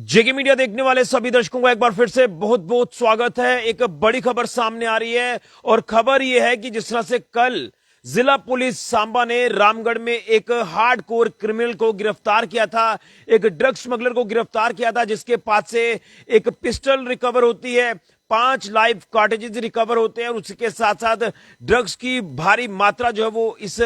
जेके media देखने वाले सभी दर्शकों को एक बार फिर से बहुत बहुत स्वागत है। एक बड़ी खबर सामने आ रही है और खबर यह है कि जिस तरह से कल जिला पुलिस सांबा ने रामगढ़ में एक हार्डकोर क्रिमिनल को गिरफ्तार किया था, एक ड्रग स्मगलर को गिरफ्तार किया था, जिसके पास से एक पिस्टल रिकवर होती है, 5 लाइव कार्टेजेस रिकवर होते हैं और उसके साथ साथ ड्रग्स की भारी मात्रा जो है वो इस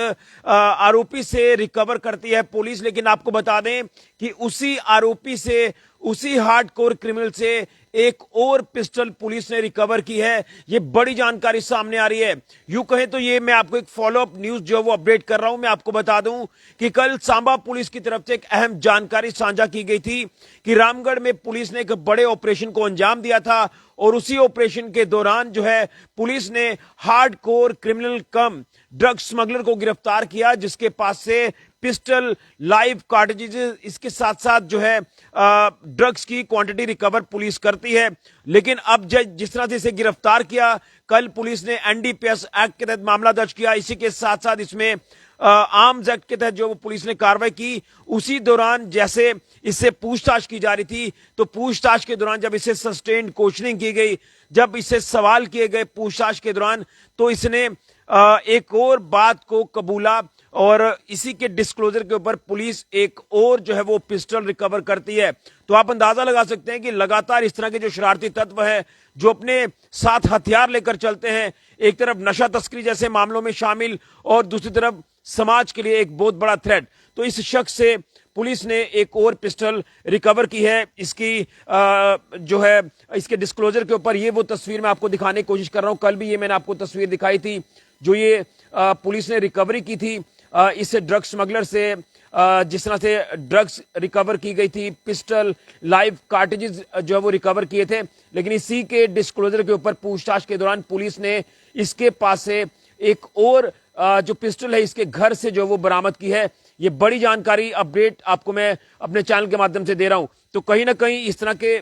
आरोपी से रिकवर करती है पुलिस। लेकिन आपको बता दें कि उसी आरोपी से, उसी हार्डकोर क्रिमिनल से एक और पिस्टल पुलिस ने रिकवर की है। यह बड़ी जानकारी सामने आ रही है। यूं कहें तो ये मैं आपको एक फॉलोअप न्यूज जो है वो अपडेट कर रहा हूं। मैं आपको बता दूं कि कल सांबा पुलिस की तरफ से एक अहम जानकारी साझा की गई थी कि रामगढ़ में पुलिस ने एक बड़े ऑपरेशन को अंजाम दिया था और उसी ऑपरेशन के दौरान जो है पुलिस ने हार्डकोर क्रिमिनल कम ड्रग स्मगलर को गिरफ्तार किया, जिसके पास से पिस्टल, लाइव कार्टेजेस, इसके साथ साथ जो है ड्रग्स की क्वांटिटी रिकवर पुलिस करती है। लेकिन अब जिस तरह से इसे गिरफ्तार किया, कल पुलिस ने एनडीपीएस एक्ट के तहत मामला दर्ज किया। इसी के साथ साथ इसमें आर्म्स एक्ट के तहत जो पुलिस ने कार्रवाई की, उसी दौरान जैसे इससे पूछताछ की जा रही थी, तो पूछताछ के दौरान जब इसे सस्टेन्ड क्वेश्चनिंग की गई, जब इससे सवाल किए गए पूछताछ के दौरान, तो इसने एक और बात को कबूला और इसी के डिस्क्लोजर के ऊपर पुलिस एक और जो है वो पिस्टल रिकवर करती है। तो आप अंदाजा लगा सकते हैं कि लगातार इस तरह के जो शरारती तत्व है, जो अपने साथ हथियार लेकर चलते हैं, एक तरफ नशा तस्करी जैसे मामलों में शामिल और दूसरी तरफ समाज के लिए एक बहुत बड़ा थ्रेट, तो इस शख्स से पुलिस ने एक और पिस्टल रिकवर की है। इसकी जो है इसके डिस्क्लोजर के ऊपर ये वो तस्वीर मैं आपको दिखाने की कोशिश कर रहा हूं। कल भी ये मैंने आपको तस्वीर दिखाई थी जो ये पुलिस ने रिकवरी की थी इस ड्रग स्मगलर से, जिस तरह से ड्रग्स रिकवर की गई थी, पिस्टल, लाइव कार्टेजेस जो है वो रिकवर किए थे। लेकिन इसी के डिस्क्लोजर के ऊपर पूछताछ के दौरान पुलिस ने इसके पास से एक और जो पिस्टल है इसके घर से जो वो बरामद की है। ये बड़ी जानकारी अपडेट आपको मैं अपने चैनल के माध्यम से दे रहा हूं। तो कहीं ना कहीं इस तरह के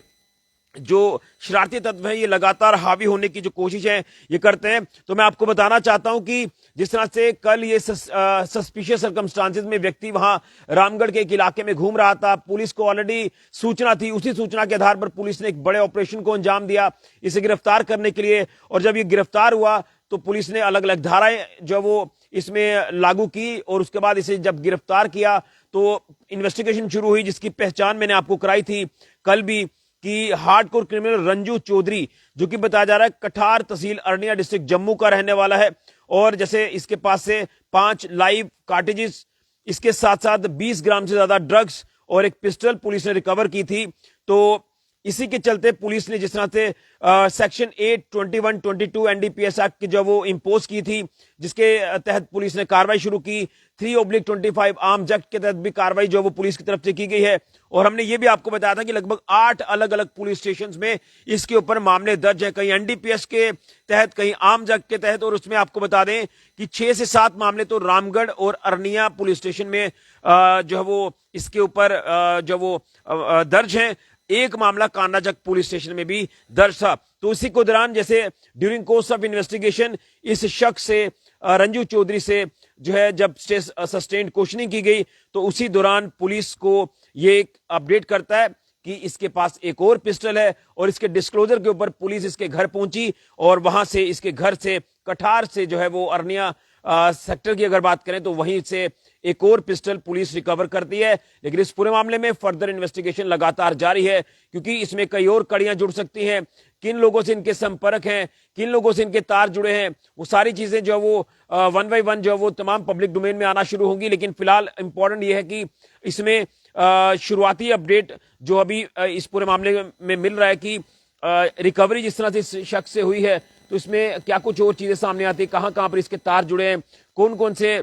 जो शरारती तत्व हैं ये लगातार हावी होने की जो कोशिश है ये करते हैं। तो मैं आपको बताना चाहता हूं कि जिस तरह से कल ये सस्पिशियस सर्कमस्टांसेस में व्यक्ति वहां रामगढ़ के एक इलाके में घूम रहा था, पुलिस को ऑलरेडी सूचना थी, उसी सूचना के आधार पर पुलिस ने एक बड़े ऑपरेशन को अंजाम दिया इसे गिरफ्तार करने के लिए। और जब ये गिरफ्तार हुआ तो पुलिस ने अलग अलग धाराएं जो वो इसमें लागू की और उसके बाद इसे जब गिरफ्तार किया तो इन्वेस्टिगेशन शुरू हुई, जिसकी पहचान मैंने आपको कराई थी कल भी कि हार्डकोर क्रिमिनल रंजू चौधरी, जो कि बताया जा रहा है कठार तहसील अरनिया डिस्ट्रिक्ट जम्मू का रहने वाला है। और जैसे इसके पास से 5 लाइव कार्टेजेस, इसके साथ साथ 20 ग्राम से ज्यादा ड्रग्स और एक पिस्टल पुलिस ने रिकवर की थी। तो इसी के चलते पुलिस ने जिस तरह से सेक्शन 8, 21, 22 एनडीपीएस एक्ट की जो वो इंपोज की थी, जिसके तहत पुलिस ने कार्रवाई शुरू की। 3/25 आर्म्स एक्ट के तहत भी कार्रवाई जो वो पुलिस की तरफ से की गई है। और हमने ये भी आपको बताया था कि लगभग 8 अलग अलग पुलिस स्टेशंस में इसके ऊपर मामले दर्ज है, कहीं एनडीपीएस के तहत, कहीं आर्म्स एक्ट के तहत। और उसमें आपको बता दें कि 6 से 7 मामले तो रामगढ़ और अरनिया पुलिस स्टेशन में जो है वो इसके ऊपर जो वो दर्ज है। एक मामला कानाचक पुलिस स्टेशन में भी दर्ज था। तो उसी को दौरान जैसे ड्यूरिंग कोर्स ऑफ इन्वेस्टिगेशन इस शख्स से रंजू चौधरी से जो है जब सस्टेन्ड क्वेश्चनिंग की गई तो उसी दौरान पुलिस को ये अपडेट करता है कि इसके पास एक और पिस्टल है। और इसके डिस्क्लोजर के ऊपर पुलिस इसके घर पहुंची और वहां से इसके घर से कठार से जो है वो अरनिया सेक्टर की अगर बात करें तो वहीं से एक और पिस्टल पुलिस रिकवर करती है। लेकिन इस पूरे मामले में फर्दर इन्वेस्टिगेशन लगातार जारी है, क्योंकि इसमें कई और कड़ियां जुड़ सकती हैं। किन लोगों से इनके संपर्क हैं, किन लोगों से इनके तार जुड़े हैं, वो सारी चीजें जो वो 1 बाय 1 जो वो तमाम पब्लिक डोमेन में आना शुरू होंगी। लेकिन फिलहाल इंपॉर्टेंट ये है कि इसमें शुरुआती अपडेट जो अभी इस पूरे मामले में मिल रहा है कि रिकवरी जिस तरह से इस शख्स से हुई है, तो इसमें क्या कुछ और चीजें सामने आती है, कहां कहां पर इसके तार जुड़े हैं, कौन कौन से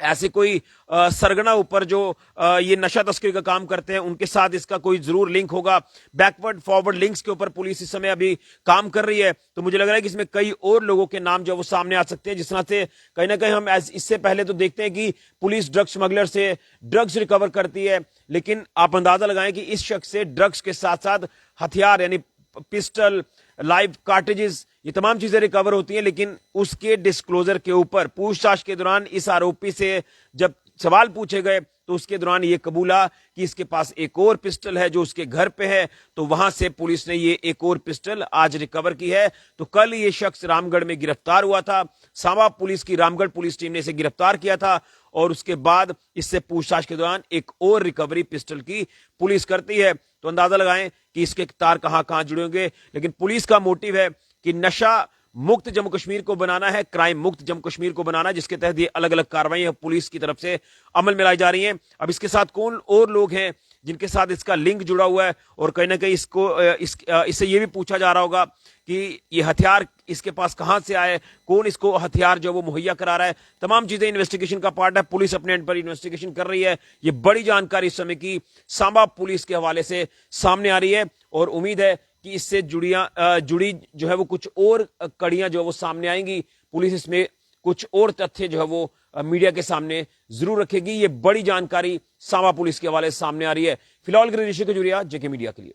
ऐसे कोई सरगना ऊपर जो ये नशा तस्करी का काम करते हैं उनके साथ इसका कोई जरूर लिंक होगा। बैकवर्ड फॉरवर्ड लिंक्स के ऊपर पुलिस इस समय अभी काम कर रही है। तो मुझे लग रहा है कि इसमें कई और लोगों के नाम जो वो सामने आ सकते हैं। जिस तरह से कहीं ना कहीं हम इससे पहले तो देखते हैं कि पुलिस ड्रग्स स्मगलर से ड्रग्स रिकवर करती है, लेकिन आप अंदाजा लगाएं कि इस शख्स से ड्रग्स के साथ साथ हथियार यानी पिस्टल, लाइव कार्टेजेस, ये तमाम चीजें रिकवर होती हैं। लेकिन उसके डिस्क्लोजर के ऊपर पूछताछ के दौरान इस आरोपी से जब सवाल पूछे गए तो उसके दौरान ये कबूला कि इसके पास एक और पिस्टल है जो उसके घर पे है, तो वहां से पुलिस ने ये एक और पिस्टल आज रिकवर की है। तो कल ये शख्स रामगढ़ में गिरफ्तार हुआ था, सांबा पुलिस की रामगढ़ पुलिस टीम ने इसे गिरफ्तार किया था और उसके बाद इससे पूछताछ के दौरान एक और रिकवरी पिस्टल की पुलिस करती है। तो अंदाजा लगाएं कि इसके तार कहां कहां जुड़े होंगे, लेकिन पुलिस का मोटिव है कि नशा मुक्त जम्मू कश्मीर को बनाना है, क्राइम मुक्त जम्मू कश्मीर को बनाना है, जिसके तहत ये अलग अलग कार्रवाई पुलिस की तरफ से अमल में लाई जा रही हैं। अब इसके साथ कौन और लोग हैं जिनके साथ इसका लिंक जुड़ा हुआ है, और कहीं ना कहीं इससे ये भी पूछा जा रहा होगा कि ये हथियार इसके पास कहां से आए, कौन इसको हथियार जो वो मुहैया करा रहा है। तमाम चीजें इन्वेस्टिगेशन का पार्ट है, पुलिस अपने एंड पर इन्वेस्टिगेशन कर रही है। ये बड़ी जानकारी इस समय की सांबा पुलिस के हवाले से सामने आ रही है और उम्मीद है कि इससे जुड़ी जो है वो कुछ और कड़ियां जो है वो सामने आएंगी। पुलिस इसमें कुछ और तथ्य जो है वो मीडिया के सामने जरूर रखेगी। ये बड़ी जानकारी सांबा पुलिस के हवाले से सामने आ रही है। फिलहाल ऋषि खजुरिया, जेके मीडिया के लिए।